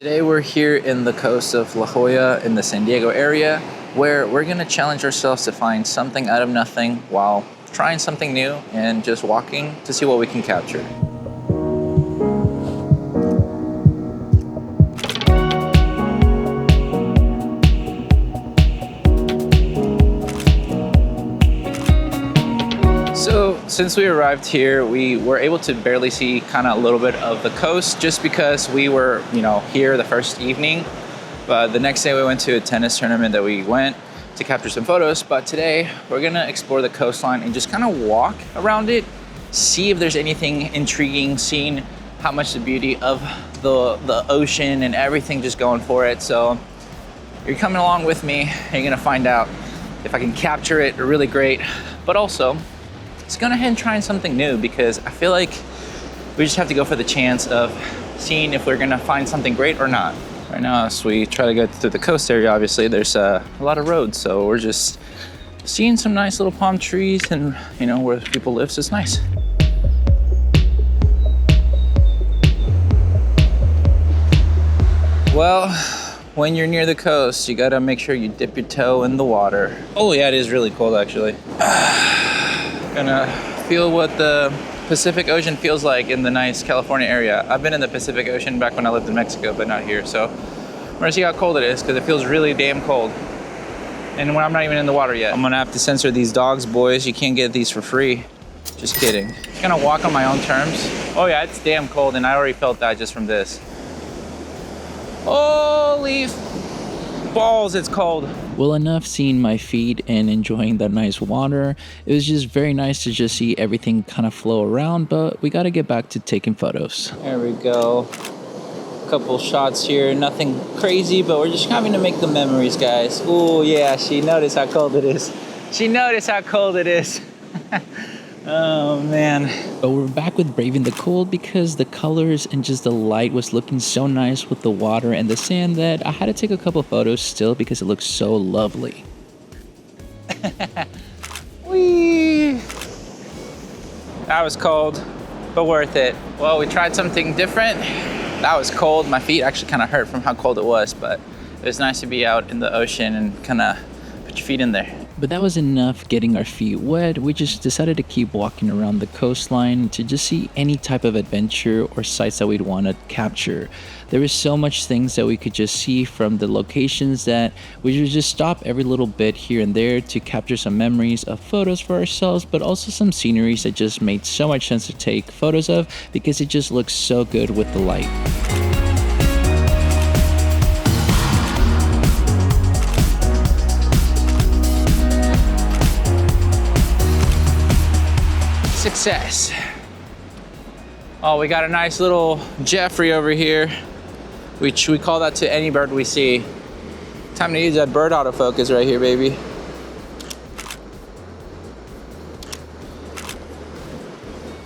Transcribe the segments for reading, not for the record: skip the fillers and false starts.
Today we're here in the coast of La Jolla in the San Diego area, where we're gonna challenge ourselves to find something out of nothing while trying something new and just walking to see what we can capture. So since we arrived here, we were able to barely see kind of a little bit of the coast just because we were, here the first evening. But the next day we went to a tennis tournament that we went to capture some photos. But today we're gonna explore the coastline and just kind of walk around it, see if there's anything intriguing, seeing how much the beauty of the ocean and everything just going for it. So you're coming along with me and you're gonna find out if I can capture it really great, but also let's go ahead and try something new because I feel like we just have to go for the chance of seeing if we're gonna find something great or not. Right now, as we try to get through the coast area, obviously there's a lot of roads, so we're just seeing some nice little palm trees and where people live, so it's nice. Well, when you're near the coast, you gotta make sure you dip your toe in the water. Oh yeah, it is really cold actually. Gonna feel what the Pacific Ocean feels like in the nice California area. I've been in the Pacific Ocean back when I lived in Mexico, but not here. So we're gonna see how cold it is because it feels really damn cold. And when I'm not even in the water yet. I'm gonna have to censor these dogs, boys. You can't get these for free. Just kidding. I'm gonna walk on my own terms. Oh yeah, it's damn cold and I already felt that just from this. Holy balls, it's cold. Well, enough seeing my feet and enjoying that nice water. It was just very nice to just see everything kind of flow around, but we got to get back to taking photos. There we go. Couple shots here, nothing crazy, but we're just having to make the memories, guys. Oh yeah, she noticed how cold it is. She noticed how cold it is. Oh man. But we're back with braving the cold because the colors and just the light was looking so nice with the water and the sand that I had to take a couple photos still because it looks so lovely. Whee! That was cold, but worth it. Well, we tried something different. That was cold. My feet actually kind of hurt from how cold it was, but it was nice to be out in the ocean and kind of put your feet in there. But that was enough getting our feet wet. We just decided to keep walking around the coastline to just see any type of adventure or sights that we'd want to capture. There was so much things that we could just see from the locations that we would just stop every little bit here and there to capture some memories of photos for ourselves, but also some sceneries that just made so much sense to take photos of because it just looks so good with the light. Success. Oh, we got a nice little Jeffrey over here. We call that to any bird we see. Time to use that bird autofocus right here, baby.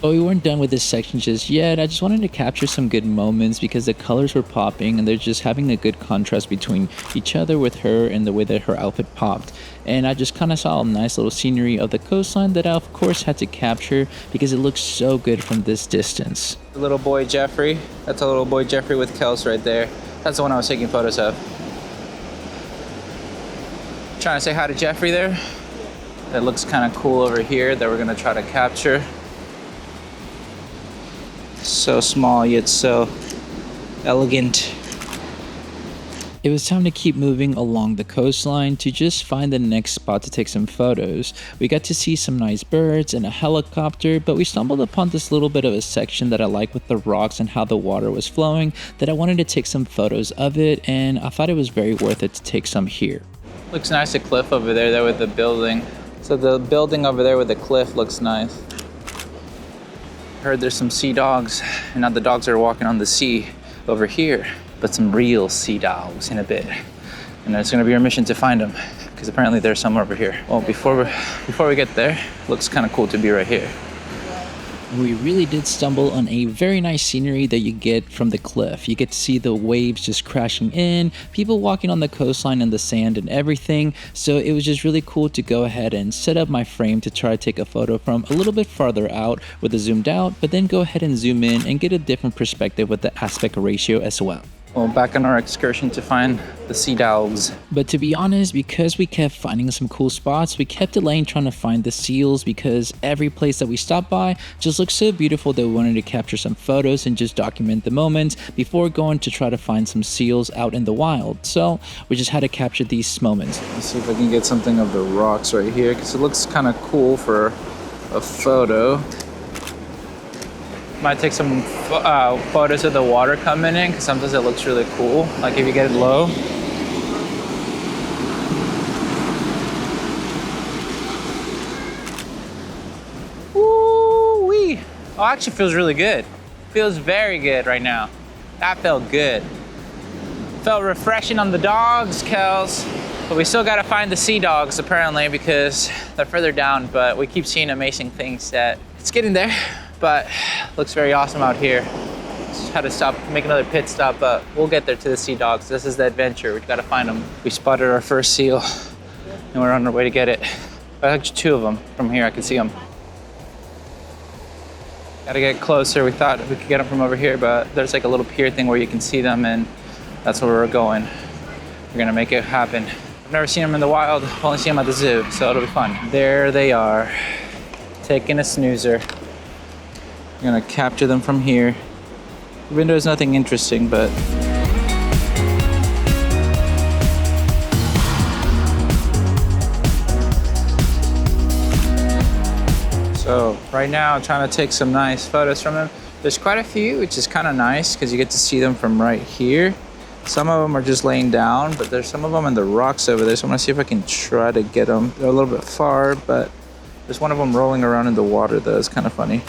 But we weren't done with this section just yet. I just wanted to capture some good moments because the colors were popping and they're just having a good contrast between each other with her and the way that her outfit popped. And I just kind of saw a nice little scenery of the coastline that I of course had to capture because it looks so good from this distance. The little boy Jeffrey. That's a little boy Jeffrey with Kels right there. That's the one I was taking photos of. Trying to say hi to Jeffrey there. That looks kind of cool over here that we're gonna try to capture. So small yet so elegant. It was time to keep moving along the coastline to just find the next spot to take some photos. We got to see some nice birds and a helicopter, but we stumbled upon this little bit of a section that I like with the rocks and how the water was flowing that I wanted to take some photos of it, and I thought it was very worth it to take some here. Looks nice, the cliff over there with the building. So the building over there with the cliff looks nice. Heard there's some sea dogs, and now the dogs are walking on the sea over here, but some real sea dogs in a bit. And it's gonna be our mission to find them, because apparently there's some over here. Well, before we get there, looks kind of cool to be right here. We really did stumble on a very nice scenery that you get from the cliff. You get to see the waves just crashing in, people walking on the coastline and the sand and everything. So it was just really cool to go ahead and set up my frame to try to take a photo from a little bit farther out with it zoomed out, but then go ahead and zoom in and get a different perspective with the aspect ratio as well. Well, back on our excursion to find the sea dogs. But to be honest, because we kept finding some cool spots, we kept delaying trying to find the seals because every place that we stopped by just looked so beautiful that we wanted to capture some photos and just document the moments before going to try to find some seals out in the wild. So we just had to capture these moments. Let's see if I can get something of the rocks right here because it looks kind of cool for a photo. Might take some photos of the water coming in because sometimes it looks really cool. Like if you get it low. Woo-wee. Oh, actually feels really good. Feels very good right now. That felt good. Felt refreshing on the dogs, Kels. But we still gotta find the sea dogs apparently because they're further down, but we keep seeing amazing things that it's getting there. But looks very awesome out here. Just had to stop, make another pit stop, but we'll get there to the sea dogs. This is the adventure. We gotta find them. We spotted our first seal, and we're on our way to get it. Actually, 2 of them from here. I can see them. Gotta get closer. We thought we could get them from over here, but there's like a little pier thing where you can see them, and that's where we're going. We're gonna make it happen. I've never seen them in the wild. I've only seen them at the zoo, so it'll be fun. There they are, taking a snoozer. I'm gonna capture them from here. The window is nothing interesting, but so right now I'm trying to take some nice photos from them. There's quite a few, which is kind of nice because you get to see them from right here. Some of them are just laying down, but there's some of them in the rocks over there. So I'm gonna see if I can try to get them. They're a little bit far, but there's one of them rolling around in the water though. It's kind of funny.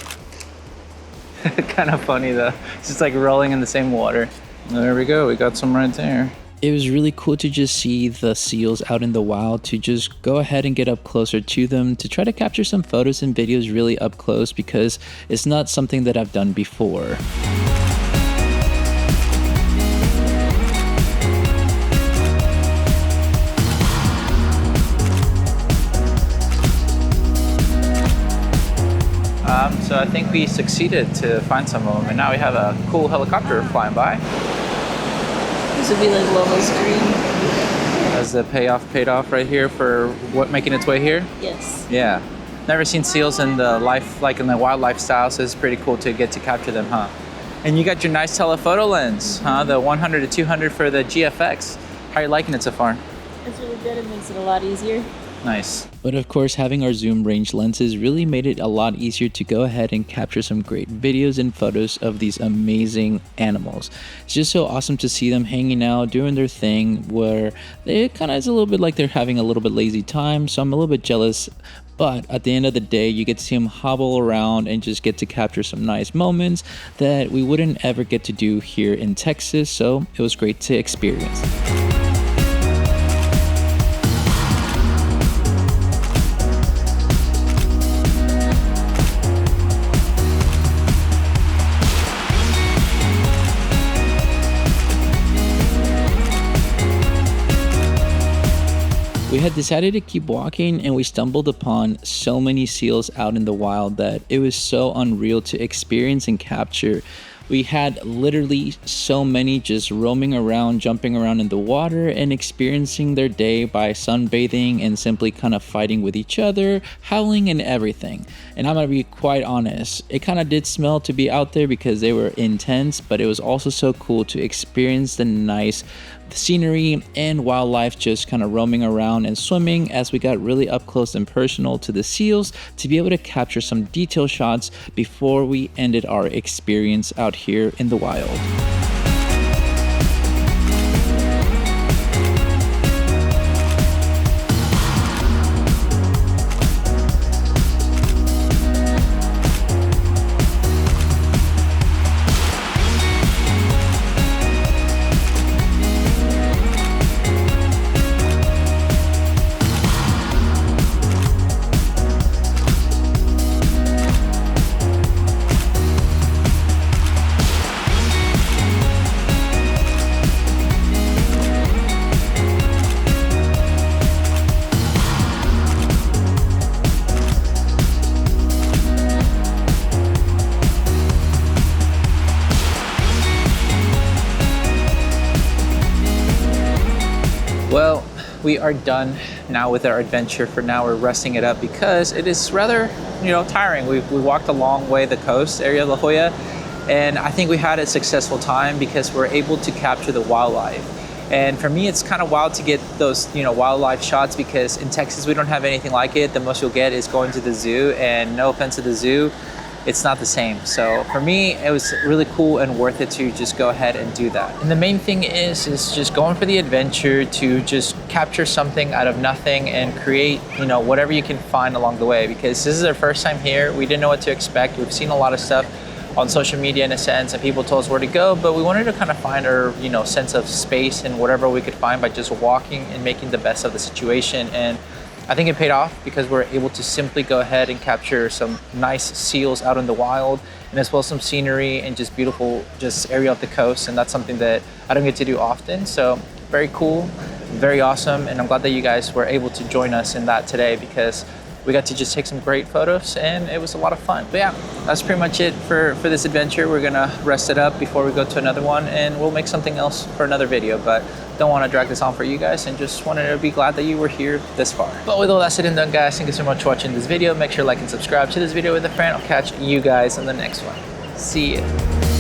Kind of funny though. It's just like rolling in the same water. There we go. We got some right there. It was really cool to just see the seals out in the wild, to just go ahead and get up closer to them, to try to capture some photos and videos really up close because it's not something that I've done before. So I think we succeeded to find some of them, and now we have a cool helicopter flying by. This would be like Lola's dream. Has the payoff paid off right here for what making its way here? Yes. Yeah. Never seen seals in the life, like in the wildlife style, so it's pretty cool to get to capture them, huh? And you got your nice telephoto lens, huh? The 100 to 200 for the GFX. How are you liking it so far? It's really good. It makes it a lot easier. Nice. But of course, having our zoom range lenses really made it a lot easier to go ahead and capture some great videos and photos of these amazing animals. It's just so awesome to see them hanging out, doing their thing, where it kind of is a little bit like they're having a little bit lazy time, so I'm a little bit jealous. But at the end of the day, you get to see them hobble around and just get to capture some nice moments that we wouldn't ever get to do here in Texas, so it was great to experience. We had decided to keep walking and we stumbled upon so many seals out in the wild that it was so unreal to experience and capture. We had literally so many just roaming around, jumping around in the water and experiencing their day by sunbathing and simply kind of fighting with each other, howling and everything. And I'm gonna be quite honest, it kind of did smell to be out there because they were intense, but it was also so cool to experience the nice scenery and wildlife just kind of roaming around and swimming as we got really up close and personal to the seals to be able to capture some detail shots before we ended our experience out here in the wild. Well, we are done now with our adventure. For now, we're resting it up because it is rather, tiring. We walked a long way the coast area of La Jolla, and I think we had a successful time because we're able to capture the wildlife. And for me, it's kind of wild to get those, wildlife shots because in Texas, we don't have anything like it. The most you'll get is going to the zoo, and no offense to the zoo, it's not the same. So for me, it was really cool and worth it to just go ahead and do that. And the main thing is just going for the adventure to just capture something out of nothing and create, whatever you can find along the way, because this is our first time here. We didn't know what to expect. We've seen a lot of stuff on social media in a sense, and people told us where to go, but we wanted to kind of find our, sense of space and whatever we could find by just walking and making the best of the situation. And I think it paid off because we're able to simply go ahead and capture some nice seals out in the wild, and as well as some scenery and just beautiful area of the coast. And that's something that I don't get to do often. So very cool, very awesome. And I'm glad that you guys were able to join us in that today because we got to just take some great photos and it was a lot of fun. But yeah, that's pretty much it for this adventure. We're gonna rest it up before we go to another one, and we'll make something else for another video, but don't want to drag this on for you guys and just wanted to be glad that you were here this far. But with all that said and done, guys, thank you so much for watching this video. Make sure to like and subscribe to this video with a friend. I'll catch you guys in the next one. See ya.